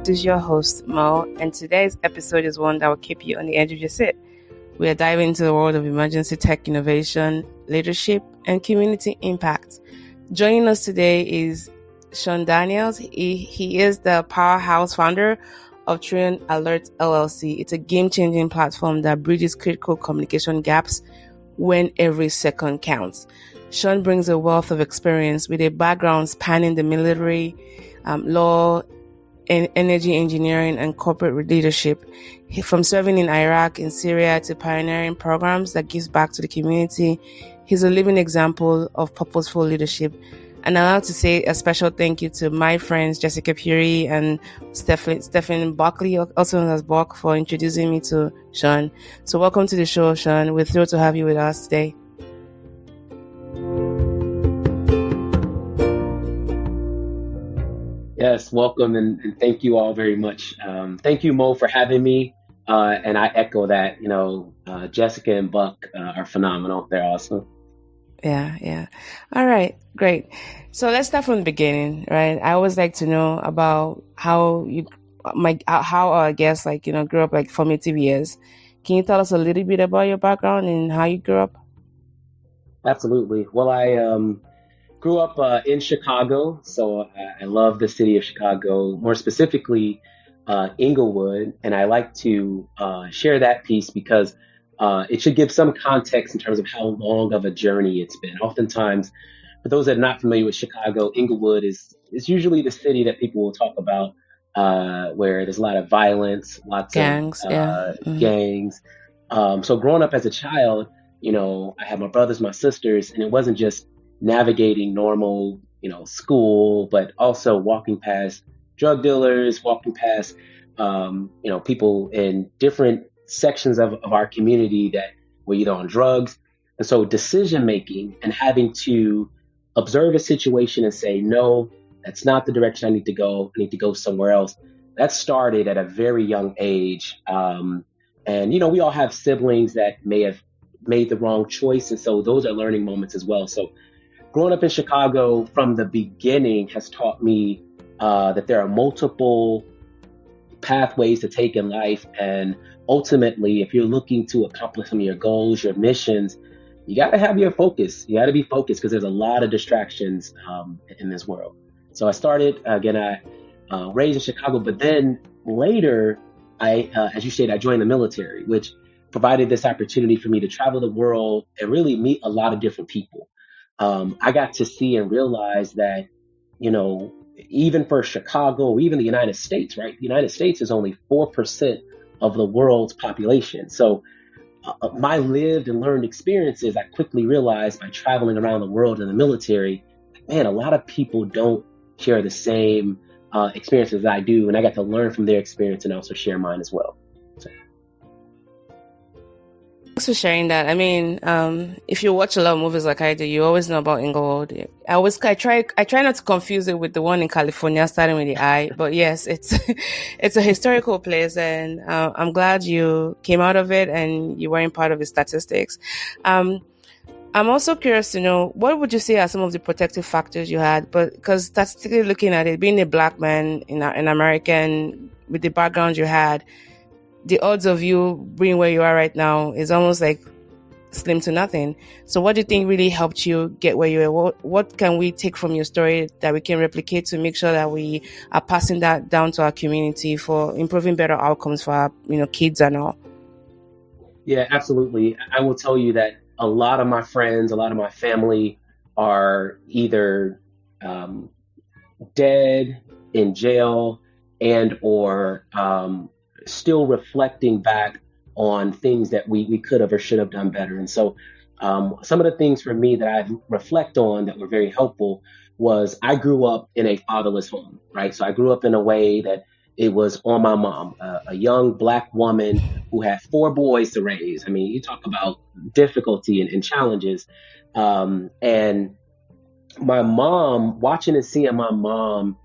This is your host, Mo, and today's episode is one that will keep you on the edge of your seat. We are diving into the world of emergency tech innovation, leadership, and community impact. Joining us today is Shawn Daniel. He is the powerhouse founder of Triune Alert LLC. It's a game-changing platform that bridges critical communication gaps when every second counts. Shawn brings a wealth of experience with a background spanning the military, law, energy engineering, and corporate leadership. From serving in Iraq and Syria to pioneering programs that gives back to the community, he's a living example of purposeful leadership. And I'd like to say a special thank you to my friends Jessica Puri and Stephen Buckley, also known as Buck, for introducing me to Shawn. So welcome to the show, Shawn. We're thrilled to have you with us today. Yes, welcome and thank you all very much. Thank you, Mo, for having me. And I echo that, Jessica and Buck are phenomenal. They're awesome. Yeah. All right, great. So let's start from the beginning, right? I always like to know about how our guests grew up, like formative years. Can you tell us a little bit about your background and how you grew up? Absolutely. Well, I grew up in Chicago, so I love the city of Chicago, more specifically Englewood, and I like to share that piece because it should give some context in terms of how long of a journey it's been. Oftentimes, for those that are not familiar with Chicago, Englewood is usually the city that people will talk about where there's a lot of violence, lots gangs, of gangs. So growing up as a child, I had my brothers, my sisters, and it wasn't just navigating normal, school, but also walking past drug dealers, walking past, people in different sections of our community that were either on drugs. And so decision making and having to observe a situation and say, no, that's not the direction I need to go. I need to go somewhere else. That started at a very young age. And, we all have siblings that may have made the wrong choice. And so those are learning moments as well. So growing up in Chicago from the beginning has taught me that there are multiple pathways to take in life. And ultimately, if you're looking to accomplish some of your goals, your missions, you got to have your focus. You got to be focused because there's a lot of distractions in this world. So I started, I raised in Chicago, but then later, as you said, I joined the military, which provided this opportunity for me to travel the world and really meet a lot of different people. I got to see and realize that, even for Chicago, even the United States, right? The United States is only 4% of the world's population. So my lived and learned experiences, I quickly realized by traveling around the world in the military, man, a lot of people don't share the same experiences I do. And I got to learn from their experience and also share mine as well. So. Thanks for sharing that. I mean, if you watch a lot of movies like I do, you always know about Englewood. I try not to confuse it with the one in California starting with the I, but yes, it's a historical place, and I'm glad you came out of it and you weren't part of the statistics. I'm also curious to know, what would you say are some of the protective factors you had? But because statistically looking at it, being a Black man in America and with the background you had, the odds of you being where you are right now is almost like slim to nothing. So what do you think really helped you get where you are? What can we take from your story that we can replicate to make sure that we are passing that down to our community for improving better outcomes for our, kids and all? Yeah, absolutely. I will tell you that a lot of my friends, a lot of my family are either dead, in jail, and or still reflecting back on things that we could have or should have done better. And so some of the things for me that I reflect on that were very helpful was I grew up in a fatherless home, right? So I grew up in a way that it was on my mom, a young Black woman who had 4 boys to raise. I mean, you talk about difficulty and challenges. And my mom, watching and seeing my mom,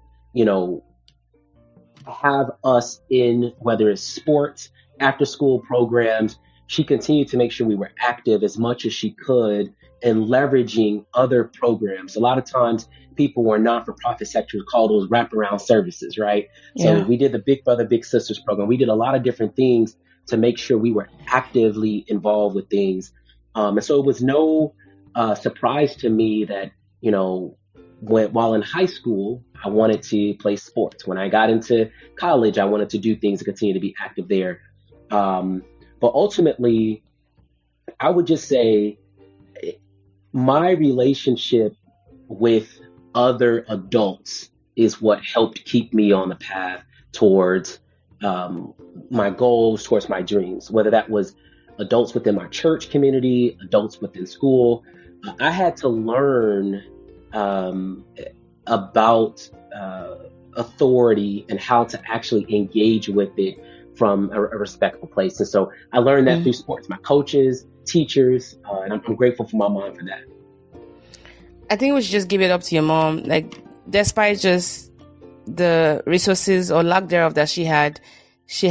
have us in, whether it's sports, after school programs, she continued to make sure we were active as much as she could and leveraging other programs. A lot of times people were not-for-profit sectors call those wraparound services, right? So Yeah. we did the Big Brother, Big Sisters program. We did a lot of different things to make sure we were actively involved with things. And so it was no surprise to me that, while in high school, I wanted to play sports. When I got into college, I wanted to do things to continue to be active there. But ultimately, I would just say my relationship with other adults is what helped keep me on the path towards my goals, towards my dreams, whether that was adults within my church community, adults within school. I had to learn about authority and how to actually engage with it from a respectful place. And so I learned that through sports, my coaches, teachers, and I'm grateful for my mom for that. I think we should just give it up to your mom. Like, despite just the resources or lack thereof that she had she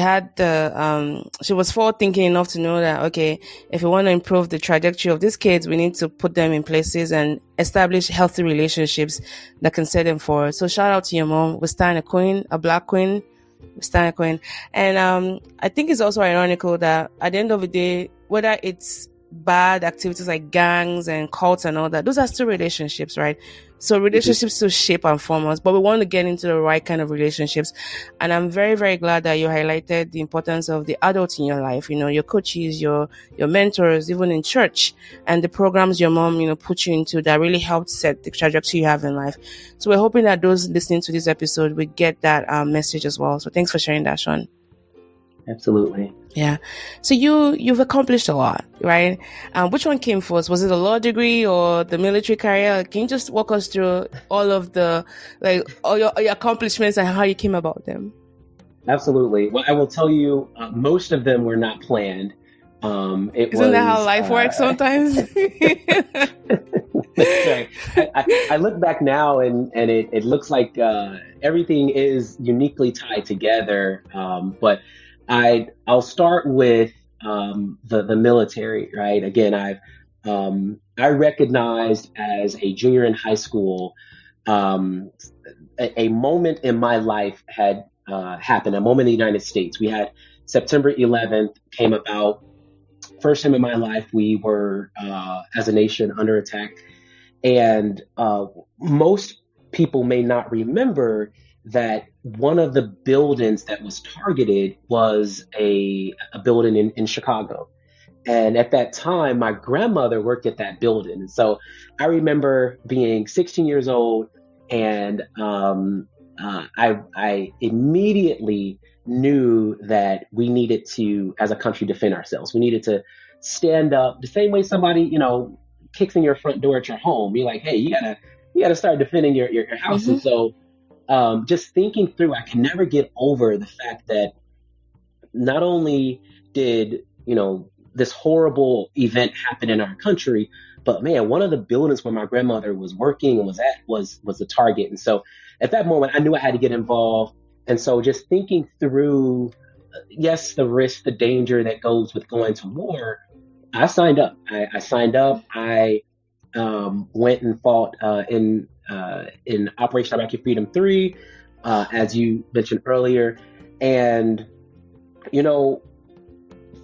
was forward thinking enough to know that, okay, if we want to improve the trajectory of these kids, we need to put them in places and establish healthy relationships that can set them forward. So shout out to your mom. We're starting a queen, a black queen. We're starting a queen. And I think it's also ironical that at the end of the day, whether it's bad activities like gangs and cults and all that, those are still relationships, right? So relationships still shape and form us, but we want to get into the right kind of relationships. And I'm very, very glad that you highlighted the importance of the adults in your life, your coaches, your mentors, even in church, and the programs your mom, put you into that really helped set the trajectory you have in life. So we're hoping that those listening to this episode will get that message as well. So thanks for sharing that, Shawn. Absolutely. Yeah. So you've accomplished a lot, right? Which one came first? Was it a law degree or the military career? Can you just walk us through all of all your accomplishments and how you came about them? Absolutely. Well, I will tell you, most of them were not planned. Isn't that how life works sometimes? Right. I look back now and it looks like everything is uniquely tied together. But I'll start with the military, right? Again, I recognized as a junior in high school, a moment in my life had happened, a moment in the United States. We had September 11th came about. First time in my life, we were, as a nation, under attack. And most people may not remember that one of the buildings that was targeted was a building in Chicago. And at that time, my grandmother worked at that building. And so I remember being 16 years old, and I immediately knew that we needed to, as a country, defend ourselves. We needed to stand up the same way somebody, kicks in your front door at your home. You're like, hey, you gotta start defending your house. Mm-hmm. And so just thinking through, I can never get over the fact that not only did, this horrible event happen in our country, but man, one of the buildings where my grandmother was working and was at was the target. And so at that moment, I knew I had to get involved. And so just thinking through, yes, the risk, the danger that goes with going to war, I signed up. I signed up. I went and fought in Operation Iraqi Freedom 3, as you mentioned earlier. And,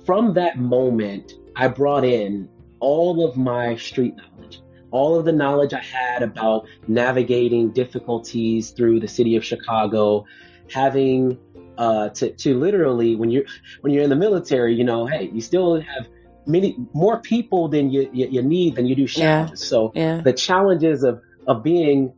from that moment, I brought in all of my street knowledge, all of the knowledge I had about navigating difficulties through the city of Chicago, having to literally, when you're in the military, hey, you still have many more people than you need than you do challenges. Yeah. So the challenges of being,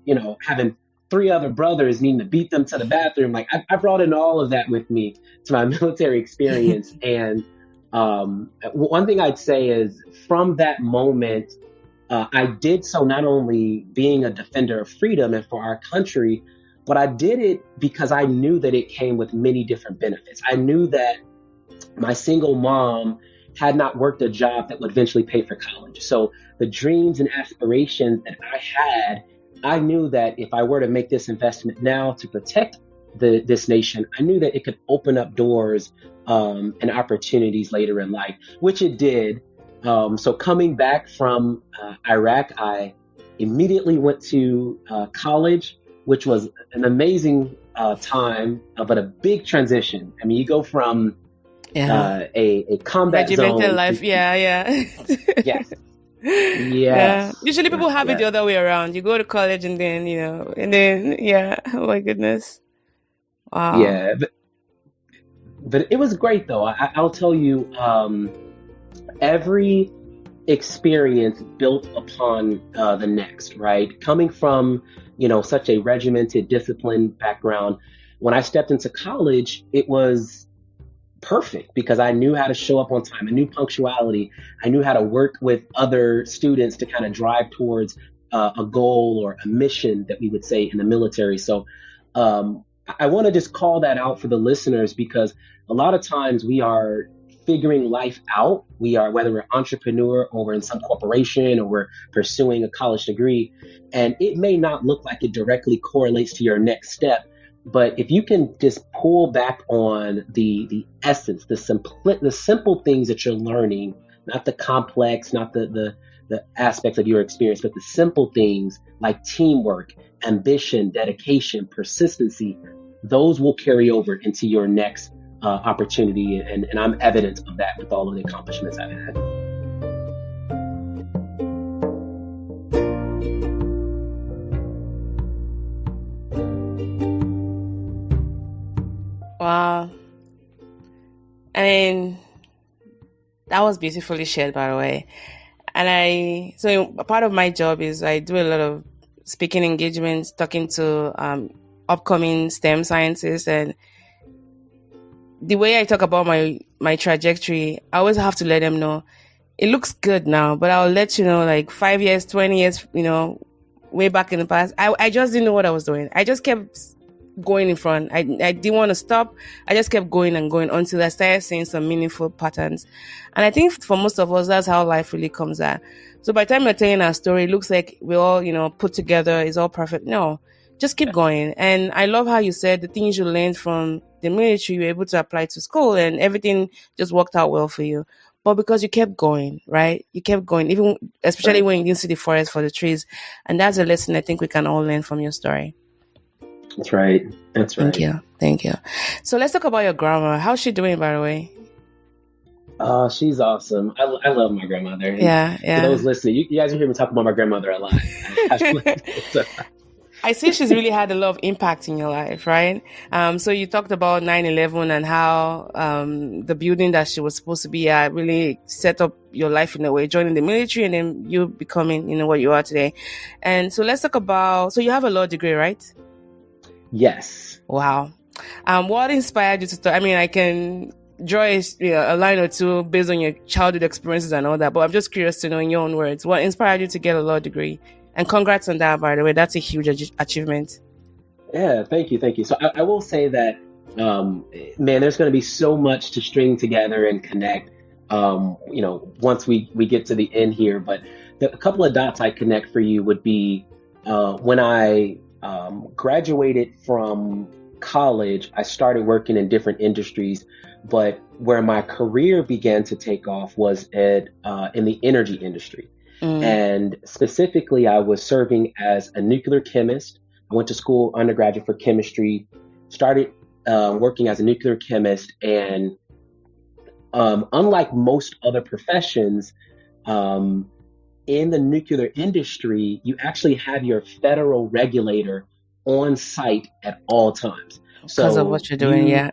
having 3 other brothers, needing to beat them to the bathroom, like I brought in all of that with me to my military experience. And one thing I'd say is from that moment, I did so not only being a defender of freedom and for our country, but I did it because I knew that it came with many different benefits. I knew that my single mom had not worked a job that would eventually pay for college. So the dreams and aspirations that I had, I knew that if I were to make this investment now to protect this nation, I knew that it could open up doors and opportunities later in life, which it did. So coming back from Iraq, I immediately went to college, which was an amazing time, but a big transition. I mean, you go from Yeah. a combat Regimented zone life. into, Yeah, yeah. yes, Yeah. yes, Usually people have it the yes, other way around. You go to college and then, and then, yeah. Oh my goodness. Wow. yeah. But it was great though. I'll tell you, every experience built upon the next, right? Coming from, such a regimented, disciplined background, when I stepped into college, it was perfect because I knew how to show up on time. I knew punctuality. I knew how to work with other students to kind of drive towards a goal or a mission that we would say in the military. So I want to just call that out for the listeners because a lot of times we are figuring life out. We are, whether we're entrepreneur or we're in some corporation or we're pursuing a college degree, and it may not look like it directly correlates to your next step. But if you can just pull back on the essence, the simple things that you're learning, not the complex, not the aspects of your experience, but the simple things like teamwork, ambition, dedication, persistency, those will carry over into your next opportunity. And I'm evidence of that with all of the accomplishments I've had. Wow. I mean, that was beautifully shared, by the way. And so a part of my job is I do a lot of speaking engagements, talking to upcoming STEM scientists. And the way I talk about my trajectory, I always have to let them know it looks good now, but I'll let you know, like 5 years, 20 years, way back in the past, I just didn't know what I was doing. I just kept going in front. I didn't want to stop. I just kept going and going until I started seeing some meaningful patterns. And I think for most of us, that's how life really comes at. So by the time we're telling our story, it looks like we're all, put together, it's all perfect. No, just keep going. And I love how you said the things you learned from the military, you were able to apply to school and everything just worked out well for you. But because you kept going, right? You kept going, even especially Right. when you didn't see the forest for the trees. And that's a lesson I think we can all learn from your story. That's right. That's Thank right. you. Thank you. So let's talk about your grandma. How's she doing, by the way? Oh, she's awesome. I love my grandmother. And Yeah, for yeah. those listening, you guys hear me talk about my grandmother a lot. I see she's really had a lot of impact in your life, right? So you talked about 9/11 and how the building that she was supposed to be at really set up your life in a way, joining the military and then you becoming, what you are today. And so let's talk about, so you have a law degree, right? Yes. Wow. What inspired you to start? I mean, I can draw a line or two based on your childhood experiences and all that, but I'm just curious to know in your own words, what inspired you to get a law degree? And congrats on that, by the way. That's a huge achievement. Yeah. Thank you. Thank you. So I will say that, man, there's going to be so much to string together and connect. Once we get to the end here, but a couple of dots I connect for you would be when I graduated from college, I started working in different industries, but where my career began to take off was in the energy industry. Mm. And specifically, I was serving as a nuclear chemist. I went to school undergraduate for chemistry, started working as a nuclear chemist, and unlike most other professions, um, in the nuclear industry, you actually have your federal regulator on site at all times. Because of So what you're doing, you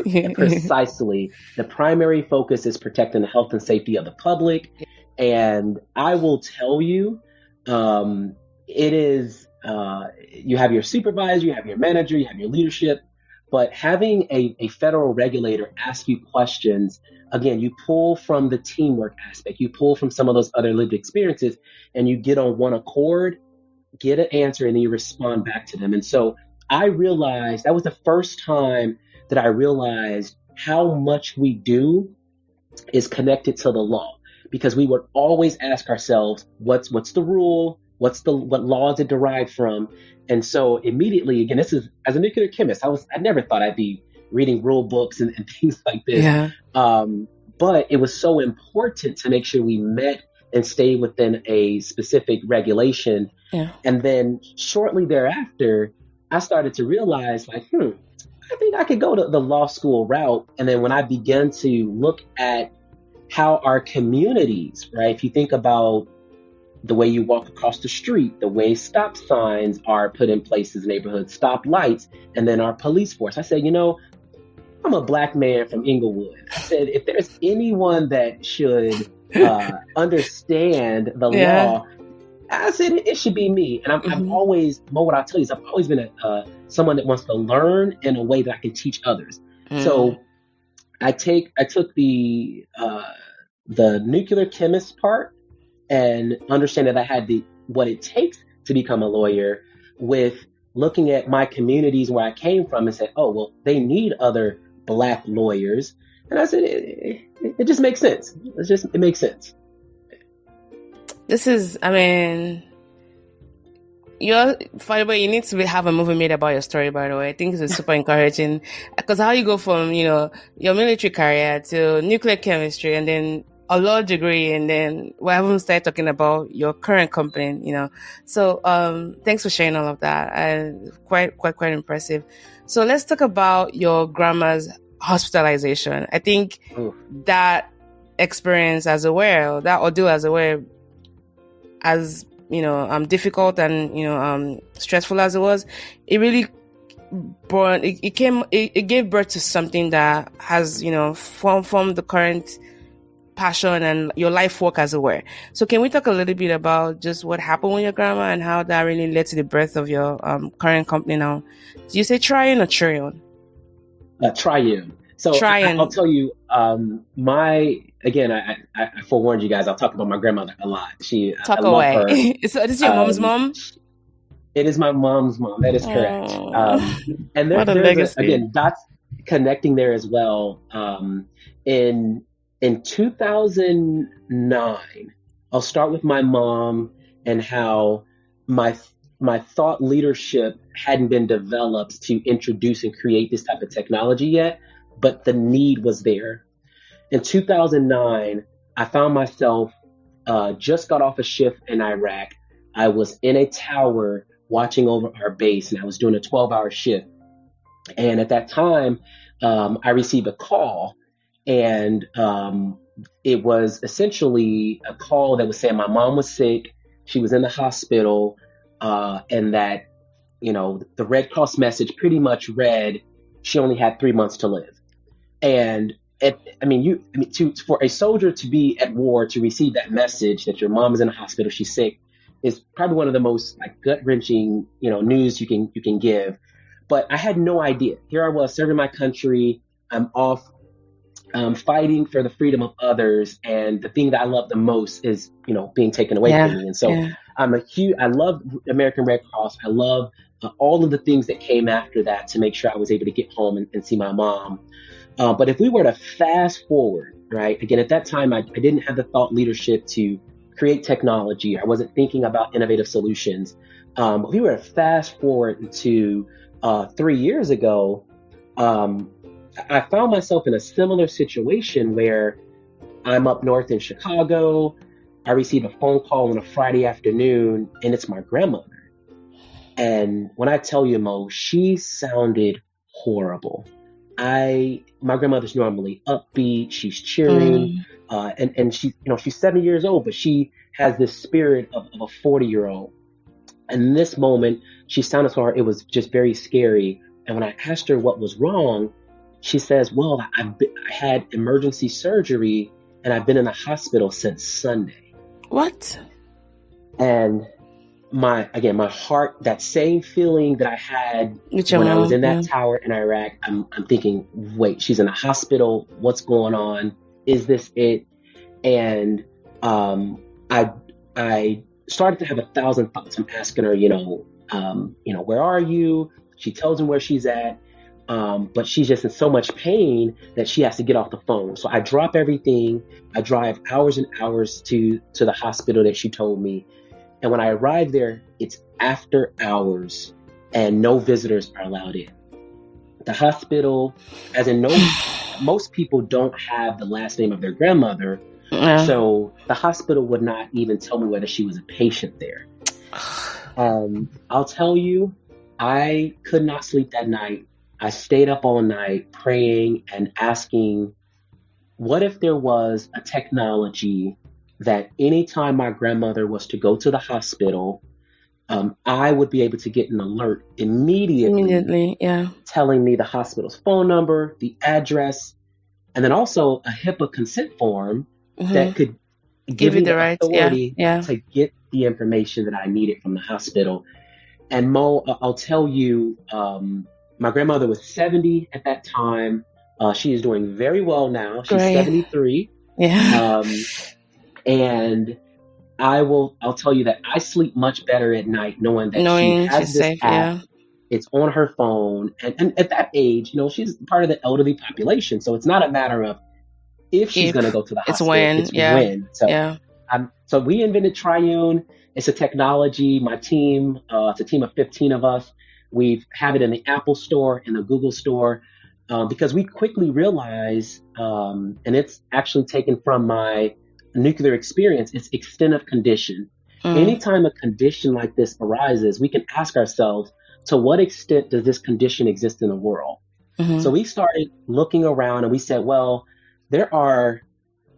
yeah. precisely, the primary focus is protecting the health and safety of the public. And I will tell you, it is, you have your supervisor, you have your manager, you have your leadership, but having a federal regulator ask you questions, again, you pull from the teamwork aspect, you pull from some of those other lived experiences, and you get on one accord, get an answer, and then you respond back to them. And so I realized that was the first time that I realized how much we do is connected to the law, because we would always ask ourselves, what's the rule? What law is it derived from? And so immediately, again, this is as a nuclear chemist, I never thought I'd be reading rule books and things like this. Yeah. But it was so important to make sure we met and stayed within a specific regulation. Yeah. And then shortly thereafter, I started to realize, like, I think I could go to the law school route. And then when I began to look at how our communities, right, if you think about the way you walk across the street, the way stop signs are put in places, neighborhoods, stop lights, and then our police force. I said, I'm a black man from Englewood. I said, if there's anyone that should understand the Yeah. law, I said it should be me. And I've always, what I'll tell you is I've always been someone that wants to learn in a way that I can teach others. So I took the nuclear chemist part and understand that I had what it takes to become a lawyer, with looking at my communities where I came from and said, oh, well, they need other black lawyers. And I said, it just makes sense. It makes sense. This is, by the way, you need to have a movie made about your story, by the way. I think it's super encouraging, because how you go from, your military career to nuclear chemistry and then a law degree, and then we haven't started talking about your current company, So, thanks for sharing all of that. Quite impressive. So let's talk about your grandma's hospitalization. I think that experience that ordeal as difficult and, stressful as it was, it really it gave birth to something that has, formed the current passion and your life work as it were. So can we talk a little bit about just what happened with your grandma and how that really led to the birth of your current company now? Do you say Triune or Triune? Triune. So Triune. I'll tell you, I forewarned you guys, I'll talk about my grandmother a lot. I love away. her. So this is your mom's mom? It is my mom's mom. That is correct. And there's dots connecting there as well. In 2009, I'll start with my mom and how my thought leadership hadn't been developed to introduce and create this type of technology yet, but the need was there. In 2009, I found myself just got off a shift in Iraq. I was in a tower watching over our base, and I was doing a 12-hour shift. And at that time, I received a call. And it was essentially a call that was saying my mom was sick, she was in the hospital, and that, the Red Cross message pretty much read she only had 3 months to live. And for a soldier to be at war, to receive that message that your mom is in the hospital, she's sick, is probably one of the most gut-wrenching, news you can give. But I had no idea. Here I was serving my country. I'm off. Fighting for the freedom of others, and the thing that I love the most is, being taken away from me. And so I love American Red Cross. I love all of the things that came after that to make sure I was able to get home and see my mom. But if we were to fast forward, right, again, at that time, I didn't have the thought leadership to create technology. I wasn't thinking about innovative solutions. If we were to fast forward to 3 years ago, I found myself in a similar situation where I'm up north in Chicago. I received a phone call on a Friday afternoon, and it's my grandmother. And when I tell you, Mo, she sounded horrible. My grandmother's normally upbeat. She's cheering, and she, she's 70 years old, but she has this spirit of a 40-year-old. And in this moment, she sounded so hard. It was just very scary. And when I asked her what was wrong, she says, well, I had emergency surgery and I've been in the hospital since Sunday. What? And my heart, that same feeling that I had when I was in that tower in Iraq, I'm thinking, wait, she's in a hospital. What's going on? Is this it? And I started to have 1,000 thoughts. I'm asking her, where are you? She tells him where she's at. But she's just in so much pain that she has to get off the phone. So I drop everything. I drive hours and hours to the hospital that she told me. And when I arrive there, it's after hours and no visitors are allowed in. The hospital, as in most people don't have the last name of their grandmother. Yeah. So the hospital would not even tell me whether she was a patient there. I'll tell you, I could not sleep that night. I stayed up all night praying and asking, what if there was a technology that anytime my grandmother was to go to the hospital, I would be able to get an alert Immediately, yeah. telling me the hospital's phone number, the address, and then also a HIPAA consent form that could give you me the the right, authority yeah. to get the information that I needed from the hospital. And Mo, I'll tell you, my grandmother was 70 at that time. She is doing very well now. She's Great. 73. Yeah. And I'll tell you that I sleep much better at night knowing that she has she's this safe, app. yeah. It's on her phone. And at that age, she's part of the elderly population. So it's not a matter of if she's going to go to the It's hospital, when, it's yeah. when. So, yeah. So we invented Triune. It's a technology. My team, it's a team of 15 of us. We have it in the Apple Store, in the Google Store, because we quickly realized, and it's actually taken from my nuclear experience, it's extent of condition. Anytime a condition like this arises, we can ask ourselves, to what extent does this condition exist in the world? So we started looking around and we said, well, there are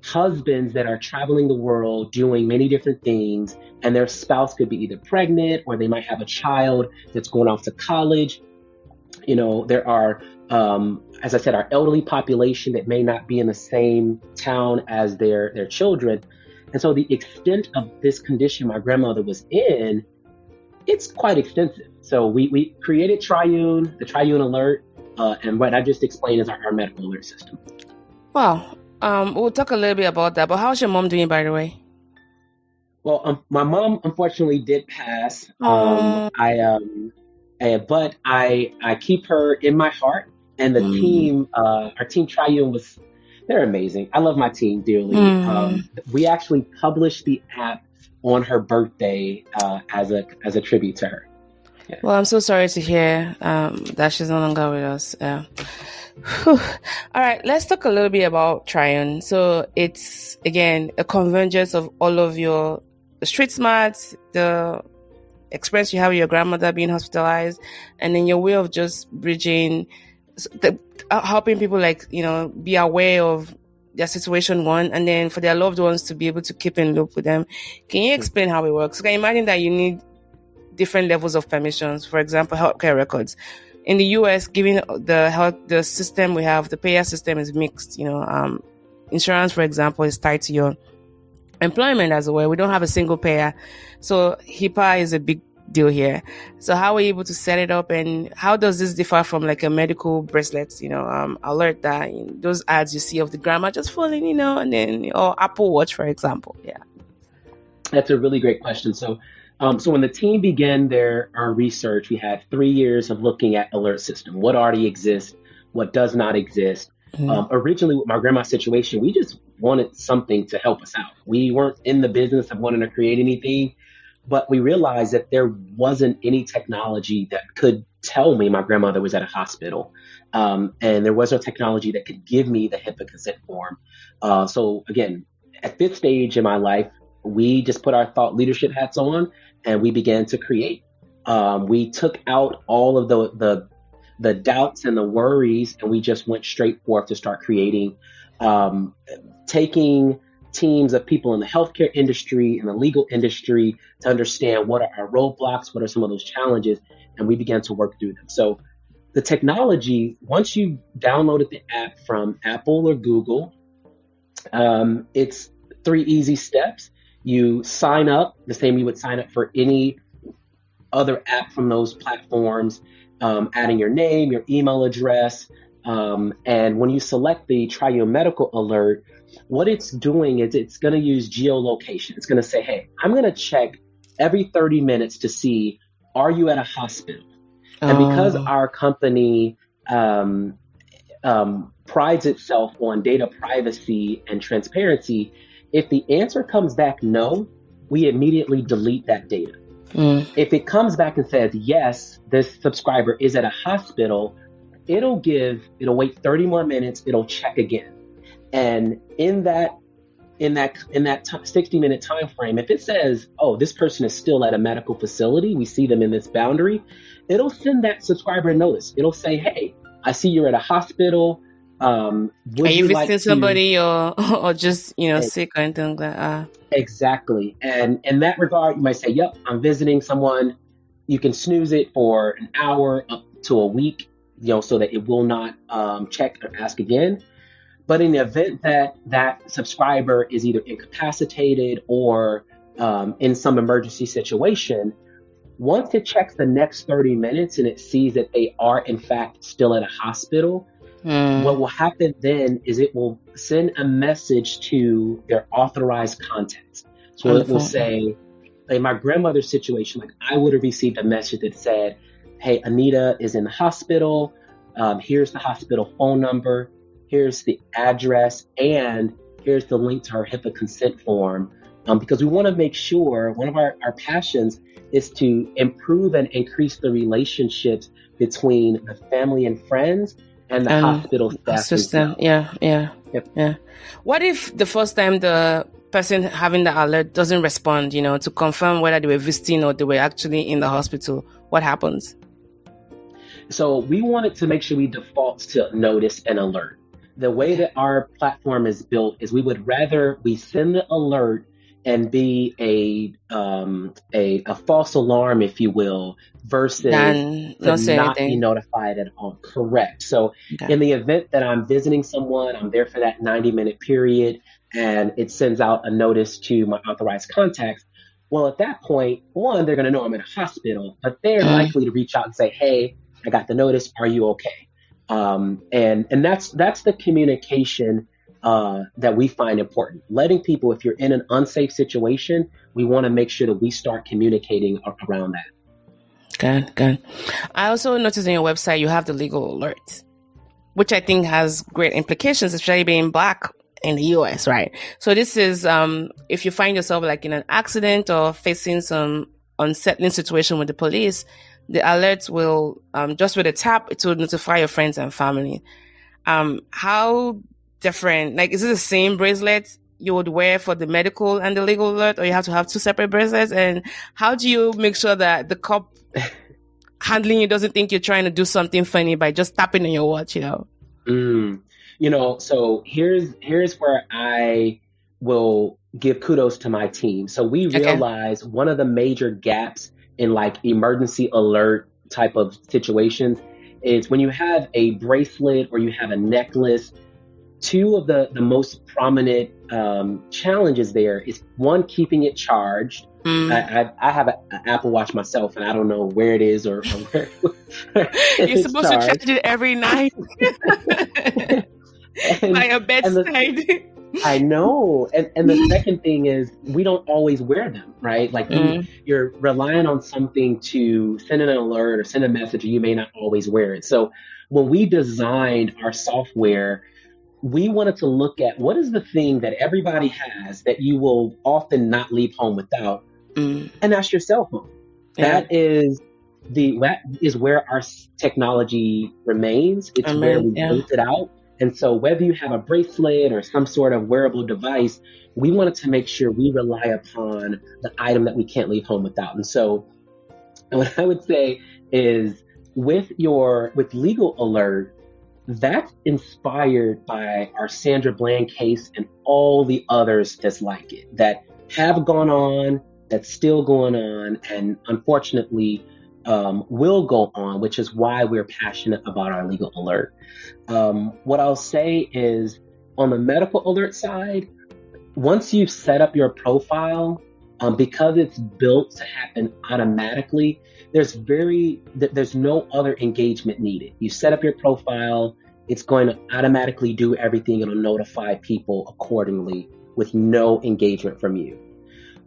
husbands that are traveling the world doing many different things, and their spouse could be either pregnant or they might have a child that's going off to college. There are, as I said, our elderly population that may not be in the same town as their children. And so the extent of this condition my grandmother was in, it's quite extensive. So we created Triune, the Triune Alert, and what I just explained is our medical alert system. Wow. We'll talk a little bit about that, but how's your mom doing, by the way? Well, my mom unfortunately did pass. But I keep her in my heart, and the team, our team Triune they're amazing. I love my team dearly. We actually published the app on her birthday as a tribute to her. Yeah. Well, I'm so sorry to hear that she's no longer with us. All right, let's talk a little bit about Triune. So it's, again, a convergence of all of your street smarts, the experience you have with your grandmother being hospitalized, and then your way of just bridging, helping people be aware of their situation, one, and then for their loved ones to be able to keep in loop with them. Can you explain how it works? Can you imagine that you need different levels of permissions, for example, healthcare records? In the US, given the system we have, the payer system is mixed. Insurance, for example, is tied to your employment as well. We don't have a single payer. So HIPAA is a big deal here. So how are you able to set it up, and how does this differ from like a medical bracelet, alert that those ads you see of the grandma just falling, and then, or Apple Watch, for example? Yeah. That's a really great question. So when the team began our research, we had 3 years of looking at alert system, what already exists, what does not exist. Originally, with my grandma's situation, we just wanted something to help us out. We weren't in the business of wanting to create anything, but we realized that there wasn't any technology that could tell me my grandmother was at a hospital. And there was no technology that could give me the HIPAA consent form. So again, at this stage in my life, we just put our thought leadership hats on and we began to create. We took out all of the doubts and the worries, and we just went straight forth to start creating, taking teams of people in the healthcare industry and the legal industry to understand what are our roadblocks, what are some of those challenges, and we began to work through them. So the technology, once you downloaded the app from Apple or Google, it's 3 easy steps. You sign up the same you would sign up for any other app from those platforms, adding your name, your email address. And when you select the Triune Medical Alert, what it's doing is it's going to use geolocation. It's going to say, hey, I'm going to check every 30 minutes to see, are you at a hospital? And because our company prides itself on data privacy and transparency, if the answer comes back no, we immediately delete that data. If it comes back and says, yes, this subscriber is at a hospital, it'll wait 30 more minutes, it'll check again. And in that 60-minute time frame, if it says, oh, this person is still at a medical facility, we see them in this boundary, it'll send that subscriber a notice. It'll say, hey, I see you're at a hospital. Are you visiting somebody or just, sick or anything like that? Exactly. And in that regard, you might say, yep, I'm visiting someone. You can snooze it for an hour up to a week, so that it will not check or ask again. But in the event that subscriber is either incapacitated or in some emergency situation, once it checks the next 30 minutes and it sees that they are in fact still at a hospital, what will happen then is it will send a message to their authorized contacts. So it will say, in my grandmother's situation, like I would have received a message that said, hey, Anita is in the hospital. Here's the hospital phone number. Here's the address, and here's the link to her HIPAA consent form. Because we want to make sure, one of our passions is to improve and increase the relationships between the family and friends and the hospital staff system. Yeah. What if the first time the person having the alert doesn't respond, to confirm whether they were visiting or they were actually in the hospital? What happens? So we wanted to make sure we default to notice and alert. The way that our platform is built is we would rather we send the alert and be a false alarm, if you will, versus to not be notified at all. Correct. So in the event that I'm visiting someone, I'm there for that 90-minute period, and it sends out a notice to my authorized contacts. Well, at that point, one, they're going to know I'm in a hospital, but they're likely to reach out and say, hey, I got the notice. Are you okay? And that's the communication that we find important. Letting people, if you're in an unsafe situation, we want to make sure that we start communicating around that. Good. I also noticed on your website you have the legal alert, which I think has great implications, especially being Black in the US, right? So this is if you find yourself like in an accident or facing some unsettling situation with the police, the alert will, just with a tap, it will notify your friends and family. How different, like, is it the same bracelet you would wear for the medical and the legal alert, or you have to have two separate bracelets? And how do you make sure that the cop handling you doesn't think you're trying to do something funny by just tapping on your watch, So here's where I will give kudos to my team. So we realize one of the major gaps in like emergency alert type of situations is when you have a bracelet or you have a necklace, two of the most prominent challenges there is one, keeping it charged. I have an Apple Watch myself, and I don't know where it is or where you're supposed to charge it every night by a bedside. I know. And the second thing is we don't always wear them, right? Like you're relying on something to send an alert or send a message, and you may not always wear it. So when we designed our software, we wanted to look at what is the thing that everybody has that you will often not leave home without, and that's your cell phone. That is where our technology remains. It's where we built it out. And so whether you have a bracelet or some sort of wearable device, we wanted to make sure we rely upon the item that we can't leave home without. And so what I would say is with Legal Alert, that's inspired by our Sandra Bland case and all the others that's like it, that have gone on, that's still going on, and unfortunately will go on, which is why we're passionate about our Legal Alert. What I'll say is on the medical alert side, once you've set up your profile, because it's built to happen automatically, there's no other engagement needed. You set up your profile, it's going to automatically do everything. It'll notify people accordingly with no engagement from you.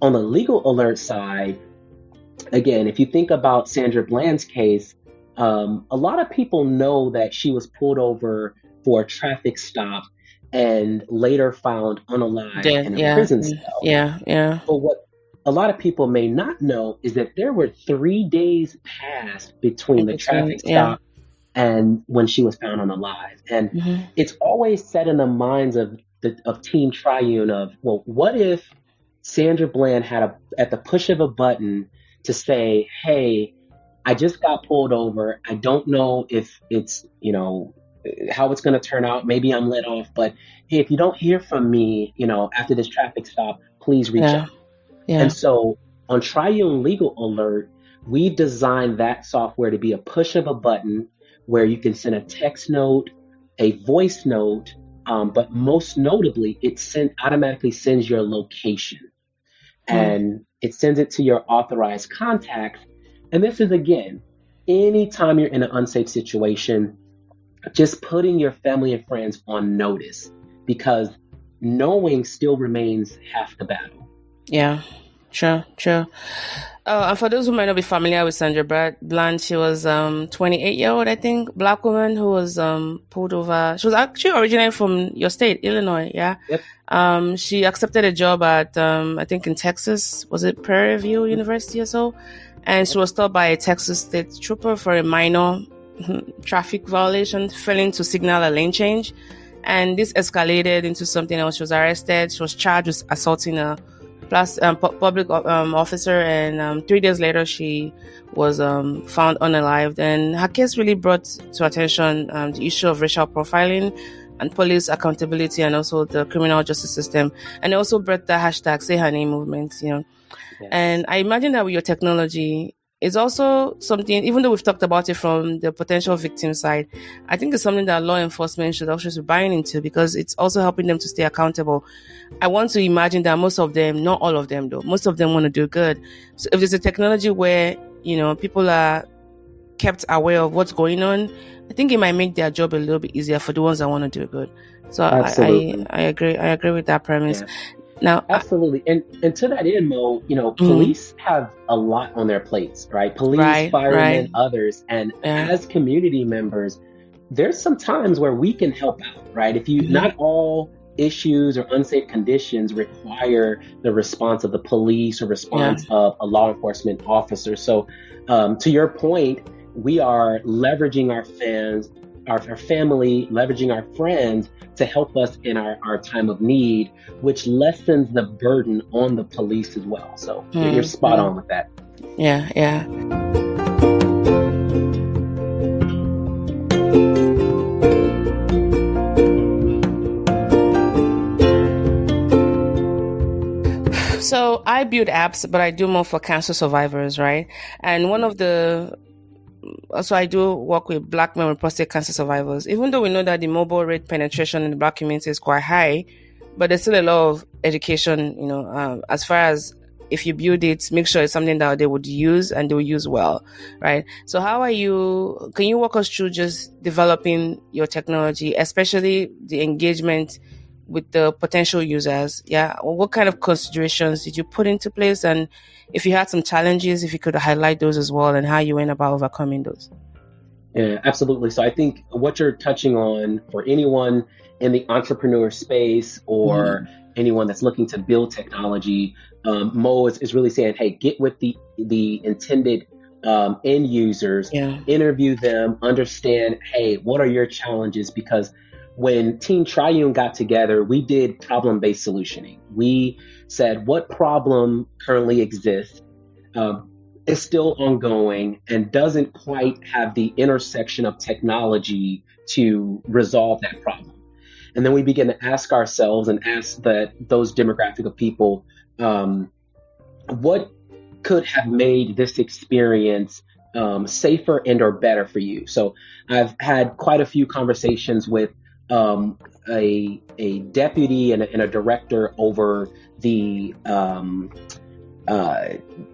On the Legal Alert side, again, if you think about Sandra Bland's case, a lot of people know that she was pulled over for a traffic stop and later found unalive in a prison cell. But what a lot of people may not know is that there were 3 days passed between the traffic stop and when she was found unalive. And Mm-hmm. it's always set in the minds of Team Triune of, well, what if Sandra Bland had at the push of a button to say, hey, I just got pulled over. I don't know if it's, how it's going to turn out. Maybe I'm let off, but hey, if you don't hear from me, after this traffic stop, please reach Yeah. out. And Yeah. so on Triune Legal Alert, we designed that software to be a push of a button where you can send a text note, a voice note, but most notably, automatically sends your location Mm. and it sends it to your authorized contacts. And this is again, anytime you're in an unsafe situation, just putting your family and friends on notice because knowing still remains half the battle. Yeah. Sure. Sure. Oh, and for those who might not be familiar with Sandra Bland, she was 28-year-old, I think, black woman who was pulled over. She was actually originally from your state, Illinois. Yeah. Yep. She accepted a job at I think in Texas. Was it Prairie View University or so? And she was stopped by a Texas state trooper for a minor traffic violation, failing to signal a lane change. And this escalated into something else. She was arrested. She was charged with assaulting a public officer, and 3 days later she was found unalived. And her case really brought to attention the issue of racial profiling and police accountability, and also the criminal justice system. And it also brought the hashtag Say Her Name movement. Yes. And I imagine that with your technology, it's also something, even though we've talked about it from the potential victim side, I think it's something that law enforcement should also be buying into, because it's also helping them to stay accountable. I want to imagine that most of them, not all of them though, most of them want to do good. So if there's a technology where, people are kept aware of what's going on, I think it might make their job a little bit easier for the ones that want to do good. So Absolutely. I agree. I agree with that premise. Yeah. Now, Absolutely. And to that end, Mo, mm, police have a lot on their plates, right? Police, right. firemen, others. And Yeah. as community members, there's some times where we can help out, right? Mm-hmm. Not all issues or unsafe conditions require the response of the police or Yeah. response of a law enforcement officer. So, to your point, we are leveraging our fans, our family, leveraging our friends to help us in our time of need, which lessens the burden on the police as well. So you're spot on with that. Yeah. Yeah. So I build apps, but I do more for cancer survivors, right? And so I do work with Black men with prostate cancer survivors. Even though we know that the mobile rate penetration in the Black community is quite high, but there's still a lot of education, as far as if you build it, make sure it's something that they would use and they will use well, right? So can you walk us through just developing your technology, especially the engagement with the potential users? Yeah. What kind of considerations did you put into place? And if you had some challenges, if you could highlight those as well and how you went about overcoming those. Yeah, absolutely. So I think what you're touching on for anyone in the entrepreneur space or anyone that's looking to build technology, Mo is really saying, hey, get with the intended end users, Yeah. interview them, understand, hey, what are your challenges? Because when Team Triune got together, we did problem-based solutioning. We said, what problem currently exists? Is still ongoing and doesn't quite have the intersection of technology to resolve that problem. And then we begin to ask ourselves and ask those demographic of people, what could have made this experience safer and or better for you? So I've had quite a few conversations with a deputy and a director over the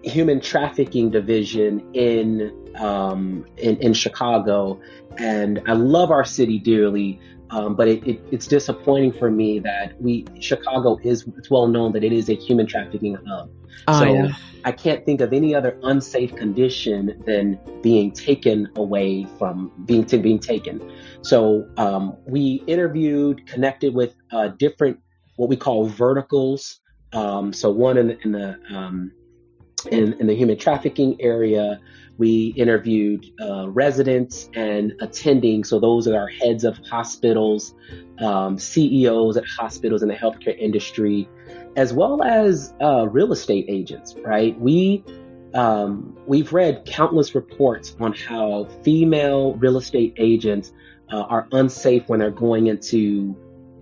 human trafficking division in Chicago, and I love our city dearly. But it's disappointing for me that Chicago it's well known that it is a human trafficking hub. Oh, So yeah. I can't think of any other unsafe condition than being taken away from being taken. So we interviewed, connected with different what we call verticals. So one in the in the human trafficking area. We interviewed residents and attending. So those are our heads of hospitals, CEOs at hospitals in the healthcare industry, as well as real estate agents, right? We've read countless reports on how female real estate agents are unsafe when they're going into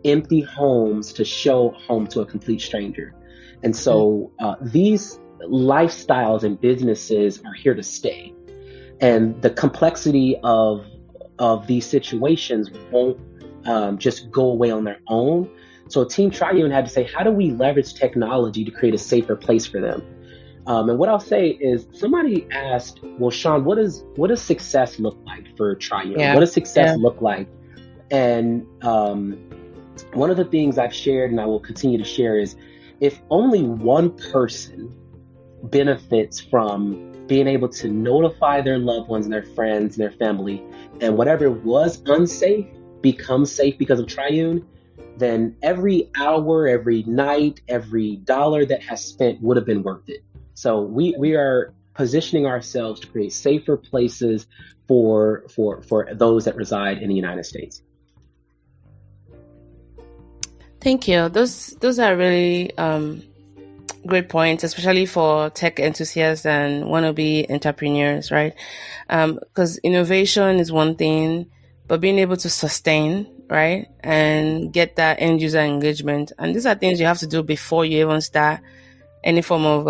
empty homes to show a home to a complete stranger. And so these lifestyles and businesses are here to stay. And the complexity of these situations won't just go away on their own. So Team Triune had to say, how do we leverage technology to create a safer place for them? And what I'll say is, somebody asked, well, Shawn, what does success look like for Triune? Yeah. What does success look like? And one of the things I've shared and I will continue to share is, if only one person benefits from being able to notify their loved ones and their friends and their family, and whatever was unsafe becomes safe because of Triune, then every hour, every night, every dollar that has spent would have been worth it. So we are positioning ourselves to create safer places for those that reside in the United States. Thank you. Those are really great points, especially for tech enthusiasts and wannabe entrepreneurs, right? Because innovation is one thing, but being able to sustain, right, and get that end user engagement, and these are things you have to do before you even start any form of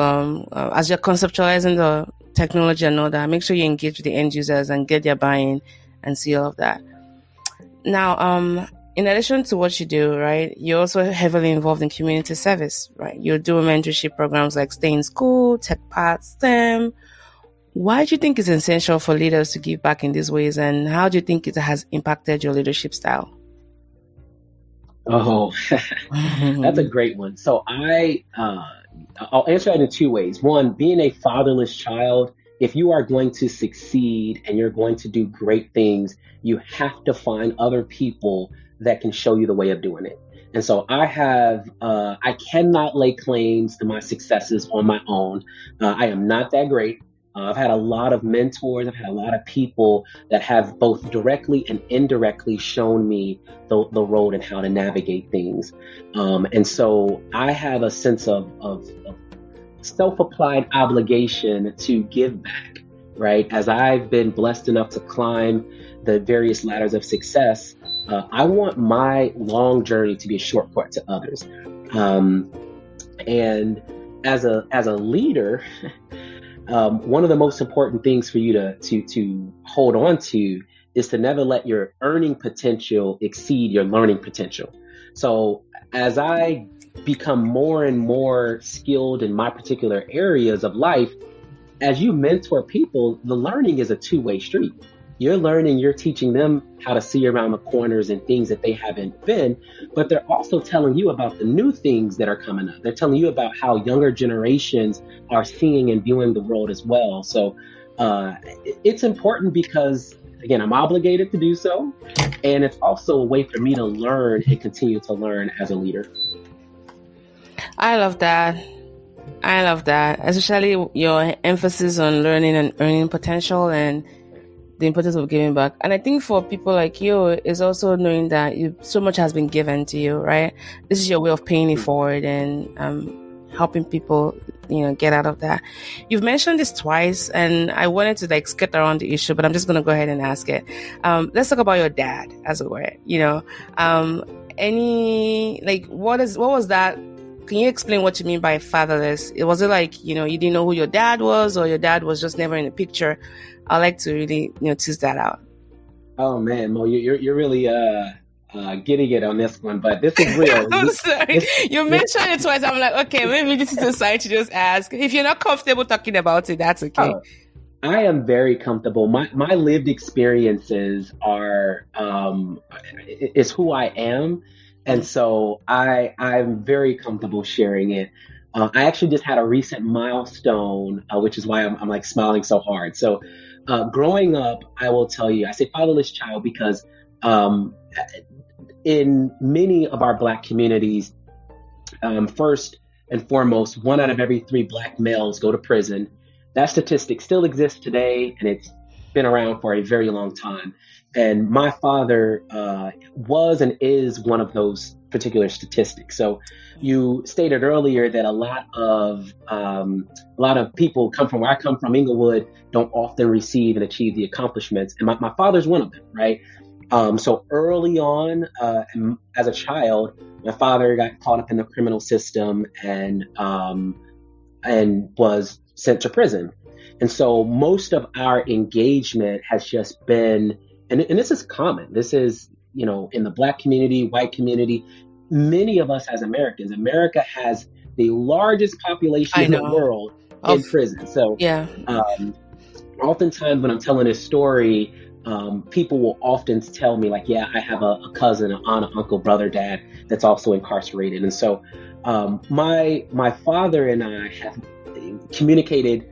as you're conceptualizing the technology and all that. Make sure you engage with the end users and get their buy-in and see all of that. Now, in addition to what you do, right, you're also heavily involved in community service, right? You're doing mentorship programs like Stay in School, Tech Path, STEM. Why do you think it's essential for leaders to give back in these ways, and how do you think it has impacted your leadership style? Oh, that's a great one. So I'll answer that in two ways. One, being a fatherless child, if you are going to succeed and you're going to do great things, you have to find other people that can show you the way of doing it. And so I cannot lay claims to my successes on my own. I am not that great. I've had a lot of mentors. I've had a lot of people that have both directly and indirectly shown me the road and how to navigate things. And so I have a sense of self-applied obligation to give back, right? As I've been blessed enough to climb the various ladders of success, I want my long journey to be a shortcut to others. And as a leader, one of the most important things for you to hold on to is to never let your earning potential exceed your learning potential. So as I become more and more skilled in my particular areas of life, as you mentor people, the learning is a two-way street. You're learning, you're teaching them how to see around the corners and things that they haven't been, but they're also telling you about the new things that are coming up. They're telling you about how younger generations are seeing and viewing the world as well. So it's important because, again, I'm obligated to do so. And it's also a way for me to learn and continue to learn as a leader. I love that, especially your emphasis on learning and earning potential and the importance of giving back. And I think for people like you is also knowing that so much has been given to you, right? This is your way of paying it forward and helping people, get out of that. You've mentioned this twice, and I wanted to skirt around the issue, but I'm just going to go ahead and ask it. Let's talk about your dad, as it were. What was that? Can you explain what you mean by fatherless? Was it you didn't know who your dad was, or your dad was just never in the picture? I'd like to really, tease that out. Oh man, Mo, you're really getting it on this one, but this is real. I'm sorry. You mentioned it twice. I'm like, okay, maybe this is a sign to just ask. If you're not comfortable talking about it, that's okay. I am very comfortable. My lived experiences is who I am. And so I'm very comfortable sharing it. I actually just had a recent milestone, which is why I'm smiling so hard. So growing up, I will tell you, I say fatherless child because in many of our Black communities, first, and foremost, 1 out of every 3 Black males go to prison. That statistic still exists today, and it's been around for a very long time. And my father was and is one of those particular statistics. So you stated earlier that a lot of people come from where I come from, Englewood, don't often receive and achieve the accomplishments. And my father's one of them, right? So early on, as a child, my father got caught up in the criminal system and was sent to prison. And so most of our engagement has just been, and this is common. This is, in the Black community, white community, many of us as Americans, America has the largest population in the world in prison. So yeah. Oftentimes when I'm telling this story, people will often tell me like, yeah, I have a cousin, an aunt, an uncle, brother, dad that's also incarcerated. And so my father and I have communicated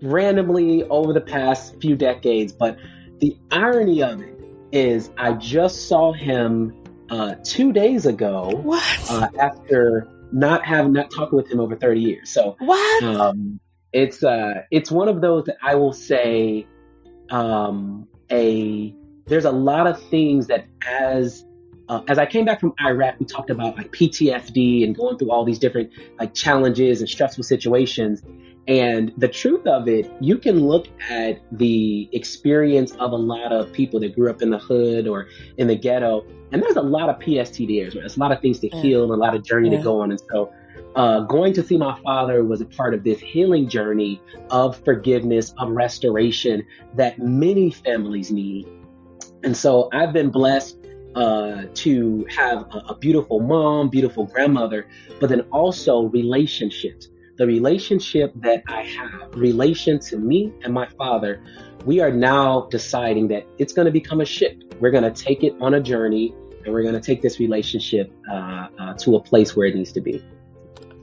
randomly over the past few decades. But the irony of it is I just saw him 2 days ago after not talking with him over 30 years. So it's one of those that I will say there's a lot of things that as I came back from Iraq, we talked about like PTSD and going through all these different like challenges and stressful situations. And the truth of it, you can look at the experience of a lot of people that grew up in the hood or in the ghetto, and there's a lot of PTSD there. There's a lot of things to heal and a lot of journey to go on. And so going to see my father was a part of this healing journey of forgiveness, of restoration that many families need. And so I've been blessed to have a beautiful mom, beautiful grandmother, but then also relationships. The relationship that I have, relation to me and my father, we are now deciding that it's going to become a ship. We're going to take it on a journey, and we're going to take this relationship to a place where it needs to be.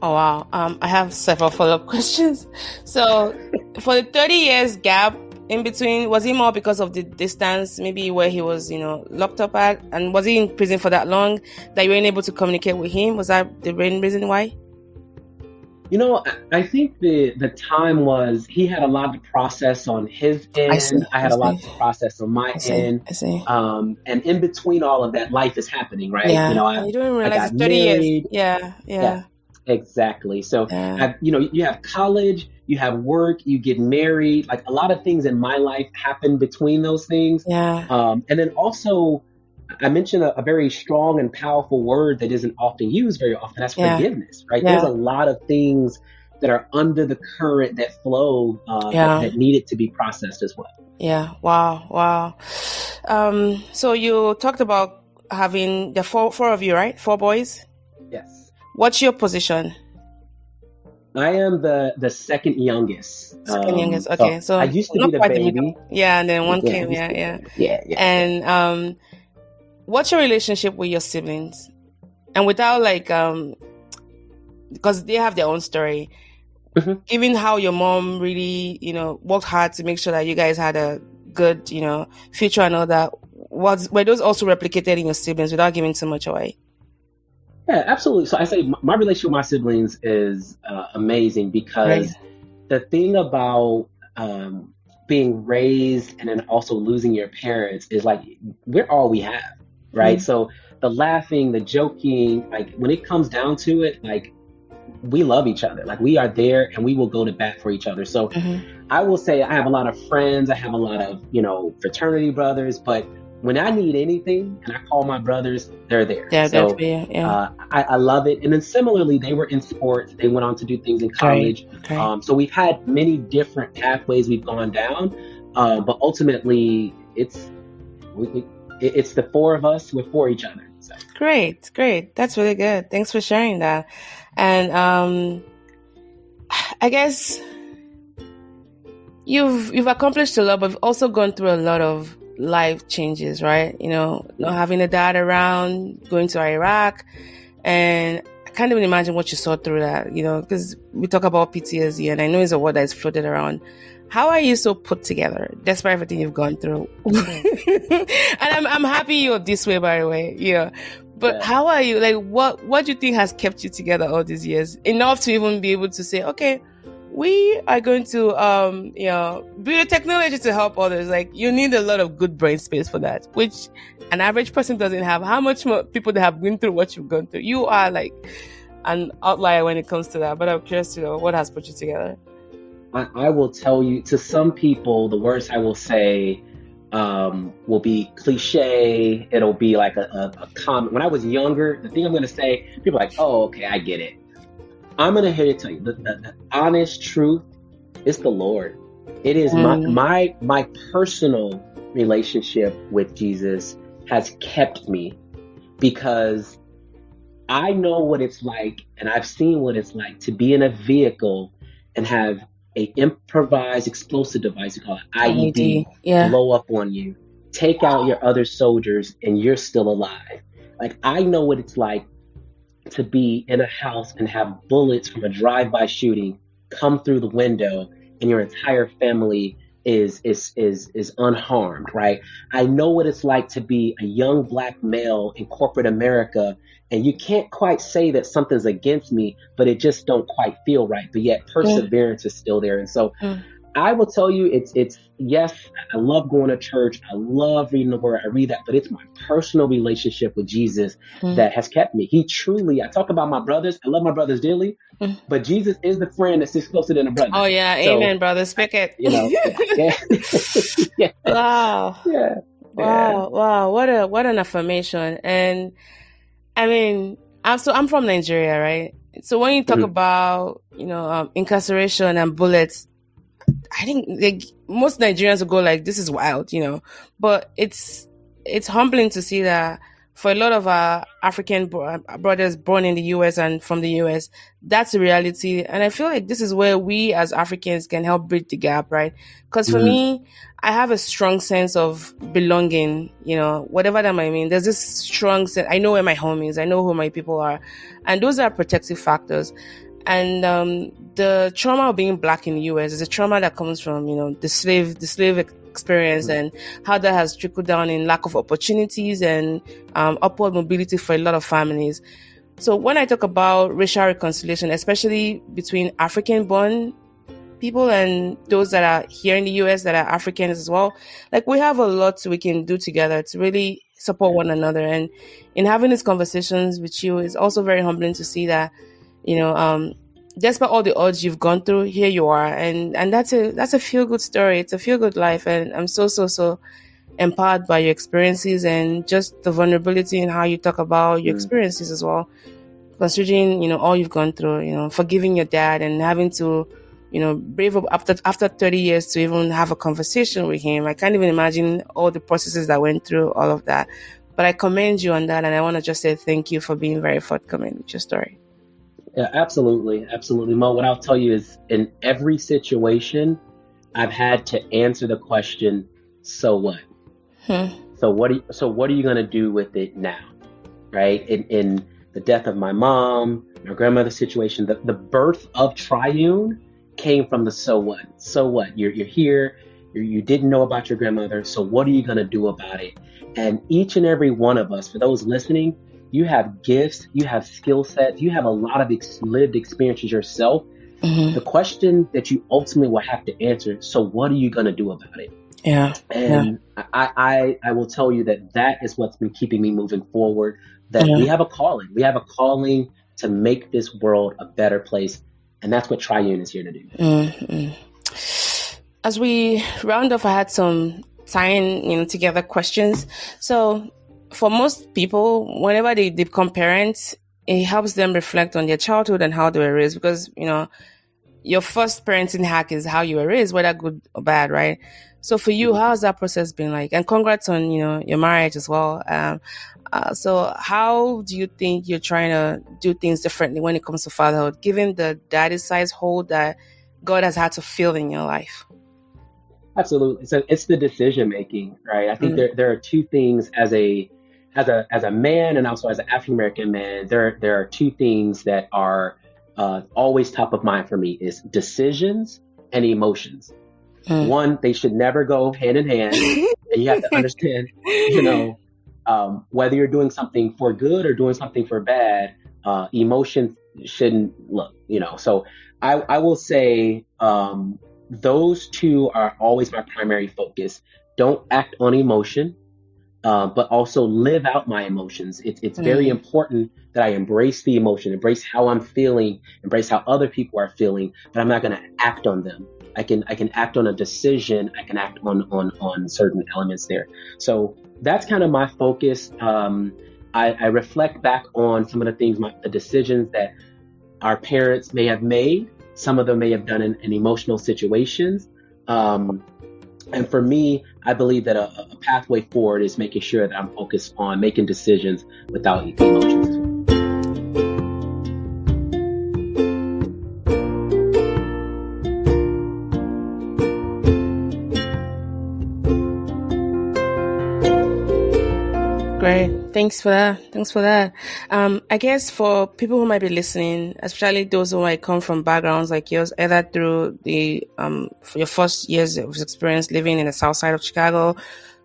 Oh, wow. I have several follow-up questions. So for the 30 years gap in between, was it more because of the distance, maybe where he was, locked up at? And was he in prison for that long that you weren't able to communicate with him? Was that the main reason why? I think the time was he had a lot to process on his end. I had a lot to process on my end. I see. And in between all of that, life is happening, right? Yeah. You don't realize it's 30 years. Yeah. Exactly. So, you have college, you have work, you get married. Like a lot of things in my life happen between those things. Yeah. And then also, I mentioned a very strong and powerful word that isn't often used very often. That's forgiveness, right? Yeah. There's a lot of things that are under the current that flow that needed to be processed as well. Yeah. Wow. So you talked about having the four of you, right? 4 boys? Yes. What's your position? I am the second youngest. Okay. So I used to be the baby. Yeah, and then one came. Yeah. And what's your relationship with your siblings? And without because they have their own story. Mm-hmm. Given how your mom really, worked hard to make sure that you guys had a good, future and all that, were those also replicated in your siblings without giving too much away? Yeah, absolutely. So I say my relationship with my siblings is amazing because the thing about being raised and then also losing your parents is like we're all we have, right? Mm-hmm. So the laughing, the joking, like when it comes down to it, like we love each other. Like we are there and we will go to bat for each other. So I will say I have a lot of friends. I have a lot of, fraternity brothers, but when I need anything and I call my brothers, they're there. Yeah, so I love it. And then similarly, they were in sports. They went on to do things in college. Okay. So we've had many different pathways we've gone down. But ultimately, it's the 4 of us. We're for each other. So. Great. That's really good. Thanks for sharing that. And I guess you've accomplished a lot, but you've also gone through a lot of life changes, right? Not having a dad around, going to Iraq, and I can't even imagine what you saw through that, because we talk about PTSD and I know it's a word that's floated around. How are you so put together despite everything you've gone through? And I'm happy you're this way, by the way, But how are you? Like, what do you think has kept you together all these years? Enough to even be able to say, okay, we are going to, build a technology to help others. Like, you need a lot of good brain space for that, which an average person doesn't have. How much more people that have been through what you've gone through? You are like an outlier when it comes to that. But I'm curious to know what has put you together. I will tell you, to some people, the words I will say will be cliche. It'll be like a comment. When I was younger, the thing I'm going to say, people are like, oh, okay, I get it. I'm going to here to tell you the honest truth is the Lord. It is my personal relationship with Jesus has kept me, because I know what it's like, and I've seen what it's like to be in a vehicle and have a improvised explosive device, we call it IED, blow up on you, take out your other soldiers, and you're still alive. Like, I know what it's like to be in a house and have bullets from a drive-by shooting come through the window, and your entire family is unharmed, right? I know what it's like to be a young Black male in corporate America, and you can't quite say that something's against me, but it just don't quite feel right. But yet perseverance is still there. And so I will tell you, it's yes, I love going to church. I love reading the word. I read that, but it's my personal relationship with Jesus that has kept me. He truly, I talk about my brothers. I love my brothers dearly, but Jesus is the friend that sticks closer than a brother. Oh yeah. So, amen, brother. Speak it. Yeah. Wow. Yeah. Wow. What an affirmation. And I mean, I'm from Nigeria, right? So when you talk about, incarceration and bullets, I think most Nigerians will go like, this is wild, but it's humbling to see that for a lot of our African brothers born in the US and from the US, that's the reality. And I feel like this is where we as Africans can help bridge the gap, right? Because for me, I have a strong sense of belonging, whatever that might mean. There's this strong sense. I know where my home is. I know who my people are. And those are protective factors. And the trauma of being Black in the US is a trauma that comes from, the slave experience and how that has trickled down in lack of opportunities and upward mobility for a lot of families. So when I talk about racial reconciliation, especially between African-born people and those that are here in the US that are Africans as well, like, we have a lot we can do together to really support one another. And in having these conversations with you, it's also very humbling to see that, despite all the odds you've gone through, here you are. And that's a feel-good story. It's a feel-good life. And I'm so empowered by your experiences and just the vulnerability in how you talk about your experiences as well. Considering, all you've gone through, forgiving your dad and having to, brave up after 30 years to even have a conversation with him. I can't even imagine all the processes that went through all of that. But I commend you on that. And I want to just say thank you for being very forthcoming with your story. Yeah, absolutely. Absolutely. Mo, what I'll tell you is, in every situation, I've had to answer the question, so what? So what are you going to do with it now? Right? In the death of my mom, my grandmother's situation, the birth of Triune came from the so what? So what? You're here. You didn't know about your grandmother. So what are you going to do about it? And each and every one of us, for those listening, you have gifts, you have skill sets, you have a lot of lived experiences yourself. The question that you ultimately will have to answer, so what are you going to do about it? Yeah. And I will tell you that is what's been keeping me moving forward, that we have a calling. We have a calling to make this world a better place. And that's what Triune is here to do. As we round off, I had some tying together questions. So for most people, whenever they become parents, it helps them reflect on their childhood and how they were raised, because, your first parenting hack is how you were raised, whether good or bad, right? So for you, how has that process been like? And congrats on, your marriage as well. So how do you think you're trying to do things differently when it comes to fatherhood, given the daddy-sized hole that God has had to fill in your life? Absolutely. So it's the decision making, right? I think there are two things as a man, and also as an African American man. There are two things that are always top of mind for me: is decisions and emotions. One, they should never go hand in hand, and you have to understand, whether you're doing something for good or doing something for bad, emotions shouldn't look, So I will say those two are always my primary focus. Don't act on emotion, but also live out my emotions. It's very important that I embrace the emotion, embrace how I'm feeling, embrace how other people are feeling, but I'm not going to act on them. I can act on a decision. I can act on certain elements there. So that's kind of my focus. I reflect back on some of the things, the decisions that our parents may have made. Some of them may have done in emotional situations. And for me, I believe that a pathway forward is making sure that I'm focused on making decisions without emotions as well. Great. Thanks for that. I guess for people who might be listening, especially those who might come from backgrounds like yours, either through for your first years of experience living in the south side of Chicago,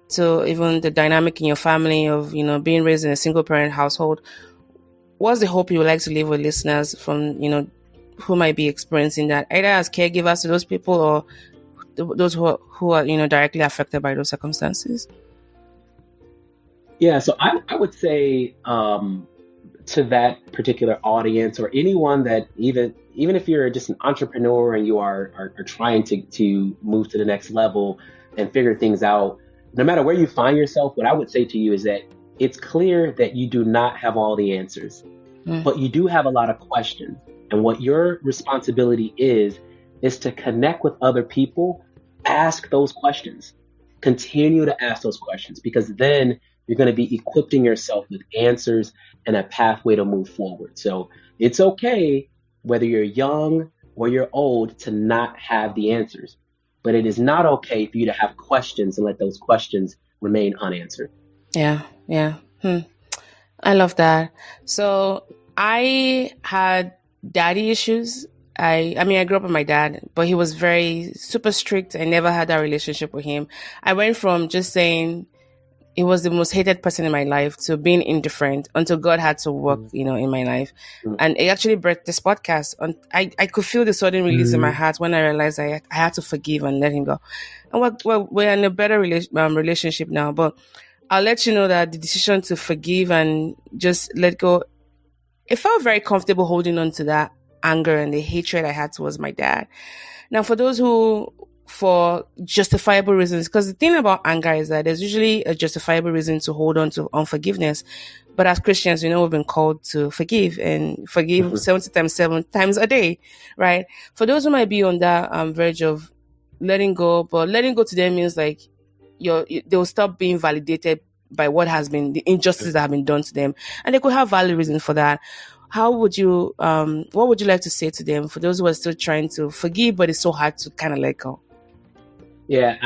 to even the dynamic in your family of, being raised in a single parent household, what's the hope you would like to leave with listeners from, who might be experiencing that, either as caregivers to those people or those who are, directly affected by those circumstances? Yeah, so I would say to that particular audience, or anyone that even if you're just an entrepreneur and you are trying to move to the next level and figure things out, no matter where you find yourself, what I would say to you is that it's clear that you do not have all the answers, but you do have a lot of questions. And what your responsibility is to connect with other people, ask those questions, continue to ask those questions, because then you're going to be equipping yourself with answers and a pathway to move forward. So it's okay, whether you're young or you're old, to not have the answers. But it is not okay for you to have questions and let those questions remain unanswered. Yeah. I love that. So I had daddy issues. I grew up with my dad, but he was very super strict. I never had that relationship with him. I went from just saying he was the most hated person in my life to being indifferent until God had to work, in my life. And it actually birthed this podcast. And I could feel the sudden release in my heart when I realized I had to forgive and let him go. And we're in a better relationship now. But I'll let you know that the decision to forgive and just let go, it felt very comfortable holding on to that anger and the hatred I had towards my dad. Now, for those who, for justifiable reasons, because the thing about anger is that there's usually a justifiable reason to hold on to unforgiveness. But as Christians, we've been called to forgive and forgive 70 times 7 times a day, right? For those who might be on that verge of letting go, but letting go to them means like they'll stop being validated by what has been, the injustices that have been done to them. And they could have valid reasons for that. What would you like to say to them, for those who are still trying to forgive, but it's so hard to kind of let go? Yeah,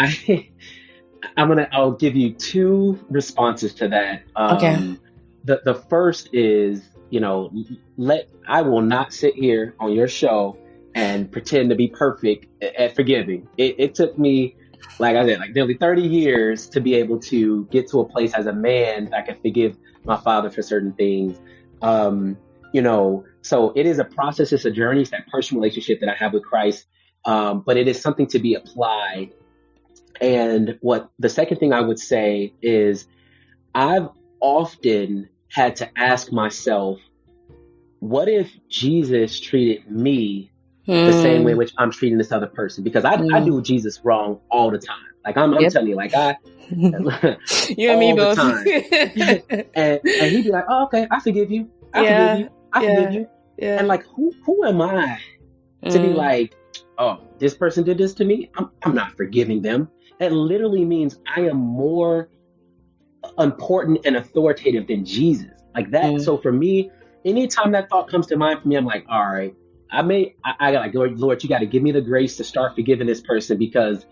I'll give you two responses to that. Okay. The first is, I will not sit here on your show and pretend to be perfect at forgiving. It took me, like I said, like nearly 30 years to be able to get to a place as a man that I could forgive my father for certain things. So it is a process, it's a journey, it's that personal relationship that I have with Christ. But it is something to be applied. And what the second thing I would say is, I've often had to ask myself, what if Jesus treated me the same way in which I'm treating this other person? Because I do Jesus wrong all the time. Like I'm telling you, like you and me both. and he'd be like, "Oh, okay, I forgive you. I forgive you." Yeah. And like, who am I to be like, "Oh, this person did this to me. I'm not forgiving them." That literally means I am more important and authoritative than Jesus. Like that. So for me, anytime that thought comes to mind for me, I'm like, all right, I got like, Lord, you got to give me the grace to start forgiving this person, because,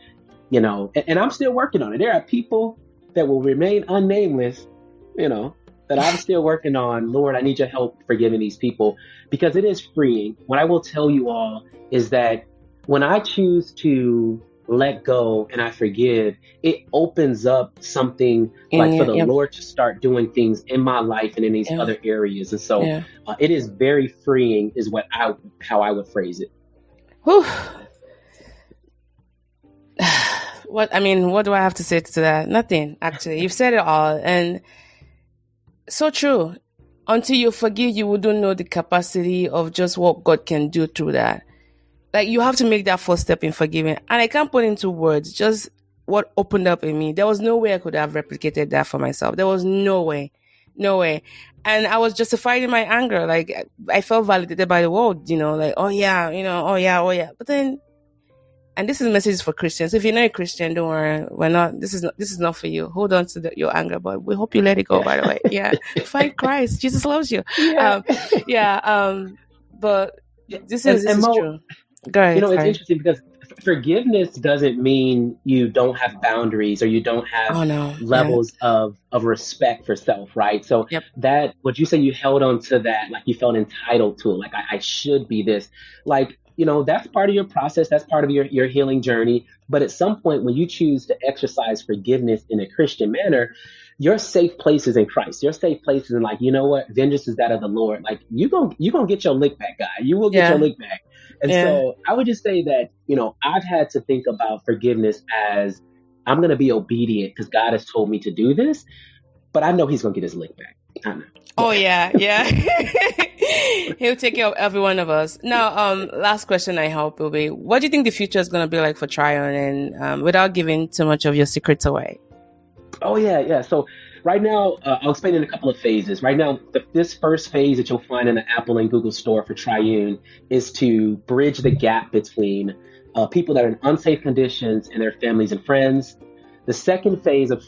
and I'm still working on it. There are people that will remain unnameless, that I'm still working on. Lord, I need your help forgiving these people, because it is freeing. What I will tell you all is that when I choose to let go and I forgive, it opens up something In like for your, the yep, Lord to start doing things in my life and in these yeah, other areas. And so yeah. it is very freeing, is how I would phrase it. Whew. What do I have to say to that? Nothing, actually. You've said it all. And so true. Until you forgive, you wouldn't know the capacity of just what God can do through that. Like, you have to make that first step in forgiving. And I can't put into words just what opened up in me. There was no way I could have replicated that for myself. There was no way. No way. And I was justified in my anger. Like, I felt validated by the world, like, oh yeah, oh yeah, oh yeah. But then, and this is messages for Christians. If you're not a Christian, don't worry. This is not for you. Hold on to your anger, but we hope you let it go, by the way. Yeah. Find Christ. Jesus loves you. Yeah. Um, yeah. But Yeah. this And, is this and is Mo, true. Go ahead. it's Sorry. interesting because forgiveness doesn't mean you don't have boundaries or you don't have Oh no. Yeah. levels of respect for self, right? So Yep. that, would you say you held on to that, like you felt entitled to it, like I should be this, like, that's part of your process, that's part of your healing journey. But at some point, when you choose to exercise forgiveness in a Christian manner, your safe place is in Christ. Your safe place is in, like, you know what? Vengeance is that of the Lord. Like, you gonna get your lick back, guy. You will get your Yeah. lick back. And Yeah. so I would just say that, I've had to think about forgiveness as, I'm going to be obedient because God has told me to do this, but I know he's going to get his lick back. I know. Oh yeah. Yeah. He'll take care of every one of us. Now, last question I hope will be: what do you think the future is going to be like for Triune, and without giving too much of your secrets away? Oh, yeah, yeah. So right now, I'll explain in a couple of phases. Right now, this first phase that you'll find in the Apple and Google store for Triune is to bridge the gap between people that are in unsafe conditions and their families and friends. The second phase of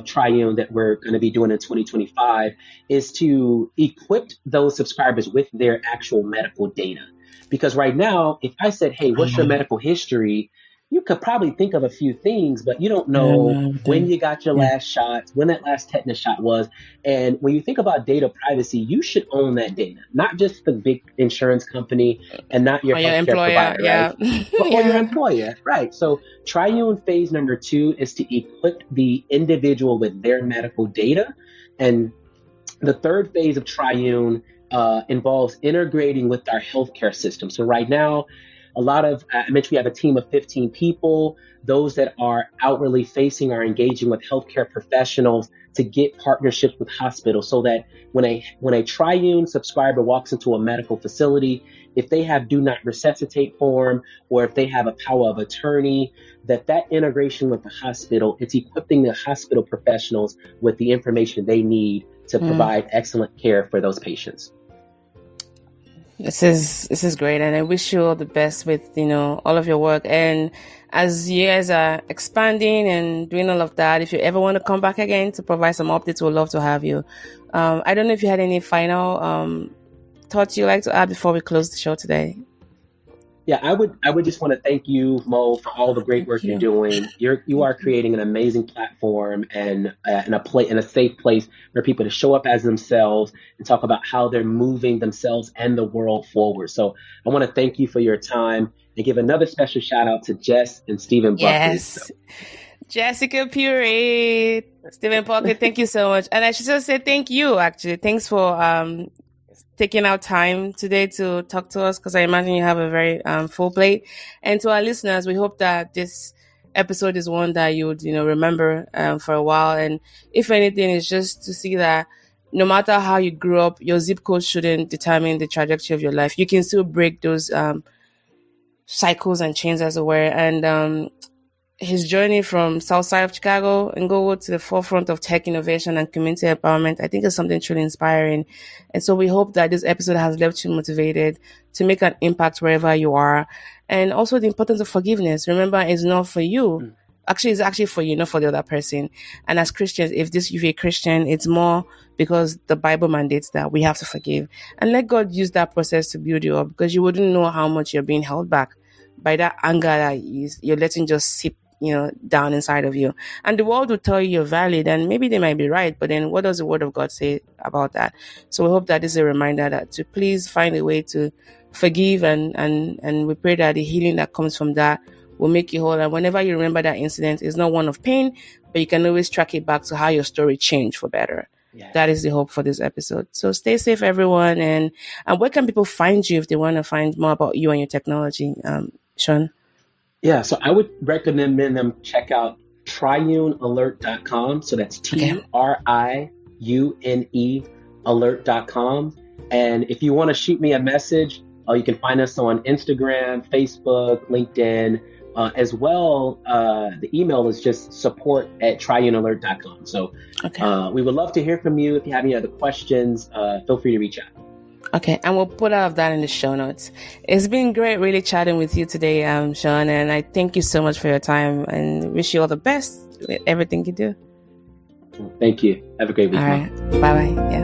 Triune that we're going to be doing in 2025 is to equip those subscribers with their actual medical data. Because right now, if I said, hey, what's your medical history? You could probably think of a few things, but you don't I don't know know when everything. you got your Yeah. last shot, when that last tetanus shot was. And when you think about data privacy, you should own that data, not just the big insurance company and not your Or your healthcare employer. provider, right? Yeah. Or your Yeah. employer, right? So Triune phase number 2 is to equip the individual with their medical data. And the third phase of Triune involves integrating with our healthcare system. So right now, I mentioned we have a team of 15 people. Those that are outwardly facing are engaging with healthcare professionals to get partnerships with hospitals, so that when a Triune subscriber walks into a medical facility, if they have do not resuscitate form or if they have a power of attorney, that integration with the hospital, it's equipping the hospital professionals with the information they need to Mm. provide excellent care for those patients. This is great, and I wish you all the best with all of your work. And as you guys are expanding and doing all of that, if you ever want to come back again to provide some updates, we'd love to have you. I don't know if you had any final thoughts you'd like to add before we close the show today. Yeah, I would just want to thank you, Mo, for all the great Thank work you're you. doing. You are creating an amazing platform and in a safe place for people to show up as themselves and talk about how they're moving themselves and the world forward. So I want to thank you for your time and give another special shout out to Jess and Stephen Buckley. So, Yes. Jessica Puree, Stephen Parker, thank you so much. And I should just say thank you, actually. Thanks for taking out time today to talk to us, because I imagine you have a very full plate. And to our listeners, we hope that this episode is one that you would remember for a while. And if anything, it's just to see that no matter how you grew up, your zip code shouldn't determine the trajectory of your life. You can still break those cycles and chains, as it were. And his journey from south side of Chicago, Englewood, to the forefront of tech innovation and community empowerment, I think is something truly inspiring. And so we hope that this episode has left you motivated to make an impact wherever you are. And also the importance of forgiveness. Remember, it's not for you. Actually, it's actually for you, not for the other person. And as Christians, if you're a Christian, it's more because the Bible mandates that we have to forgive. And let God use that process to build you up, because you wouldn't know how much you're being held back by that anger that you're letting just sip down inside of you. And the world will tell you you're valid, and maybe they might be right, but then what does the word of God say about that? So we hope that this is a reminder that to please find a way to forgive, and we pray that the healing that comes from that will make you whole. And whenever you remember that incident, it's not one of pain, but you can always track it back to how your story changed for better. Yeah. That is the hope for this episode. So stay safe, everyone. And where can people find you if they want to find more about you and your technology, Shawn? Yeah, so I would recommend them check out triunealert.com. So that's TRIUNE alert.com. And if you want to shoot me a message, you can find us on Instagram, Facebook, LinkedIn, as well. The email is just support@triunealert.com. So we would love to hear from you. If you have any other questions, feel free to reach out. Okay, and we'll put all of that in the show notes. It's been great really chatting with you today, Shawn, and I thank you so much for your time and wish you all the best with everything you do. Thank you. Have a great week. All right. Bye-bye. Yeah.